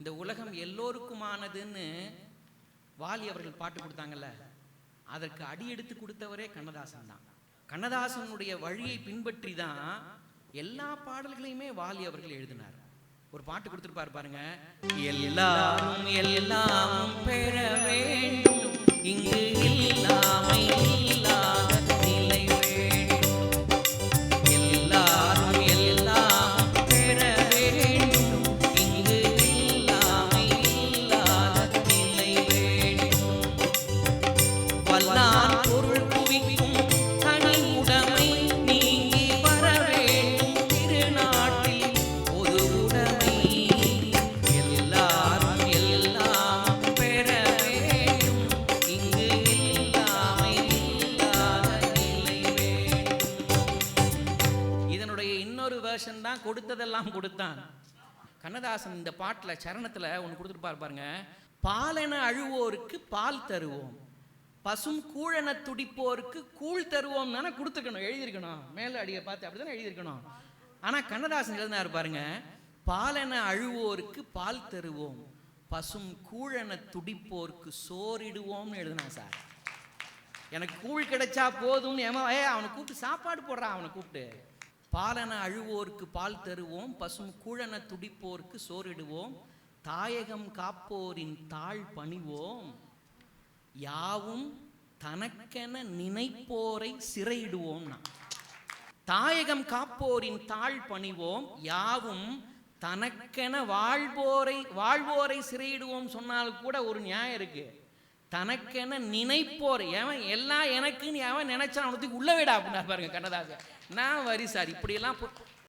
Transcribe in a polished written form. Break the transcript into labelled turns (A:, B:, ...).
A: இந்த உலகம் எல்லோருக்குமானதுன்னு வாலி அவர்கள் பாட்டு கொடுத்தாங்கல்ல, அதற்கு அடி எடுத்து கொடுத்தவரே கண்ணதாசன் தான். கண்ணதாசனுடைய வழியை பின்பற்றி தான் எல்லா பாடல்களையுமே வாலி அவர்கள் எழுதினார். ஒரு பாட்டு கொடுத்துருப்பாரு பாருங்க, எல்லாம் எல்லாம் பெற வேண்டும் இங்கு இல்லாமை இல்லாத நிலை வேண்டும், எல்லாரும் எல்லாம் பெற வேண்டும் இங்கு இல்லாமை இல்லாத நிலை வேண்டும், வல்லான் பொருள் குவிக்கும் தனி உடைமை நீங்கி வர வேண்டும் திருநாட்டில் பொது உடைமை, எல்லாரும் எல்லாம் பெற வேண்டும் இங்கு இல்லாமை இல்லாத நிலை வேண்டும். இதனுடைய இன்னொரு வெர்ஷன் தான் கொடுத்ததெல்லாம் கொடுத்தான் கண்ணதாசன். இந்த பாட்டில் சரணத்தில் ஒன்று கொடுத்துருப்பார் பாருங்க, பாலென அழுவோருக்கு பால் தருவோம், பசும் கூழென துடிப்போருக்கு கூழ் தருவோம் தானே கொடுத்துருக்கணும், எழுதியிருக்கணும். மேலே அடியை பார்த்து அப்படி தானே எழுதியிருக்கணும். ஆனால் கண்ணதாசன் எழுதினார் பாருங்க, பாலென அழுவோருக்கு பால் தருவோம், பசும் கூழென துடிப்போருக்கு சோறிடுவோம்னு எழுதினான் சார். எனக்கு கூழ் கிடைச்சா போதும்னு அவனை கூப்பிட்டு சாப்பாடு போடுறான். அவனை கூப்பிட்டு பாலென அழுவோருக்கு பால் தருவோம், பசும் கூழென துடிப்போருக்கு சோறிடுவோம், தாயகம் காப்போரின் தாழ் பணிவோம், யாவும் தனக்கென நினைப்போரை சிறையிடுவோம்னா. தாயகம் காப்போரின் தாழ் பணிவோம், யாவும் தனக்கென வாழ்வோரை சிறையிடுவோம் சொன்னால் கூட ஒரு நியாயம் இருக்கு. தனக்கென நினைப்போரை, எவன் எல்லாம் எனக்குன்னு எவன் நினைச்சான் அவனுக்கு உள்ள விடா அப்படின்னா பாருங்க கண்ணதாசன். நான் வரி சார் இப்படியெல்லாம்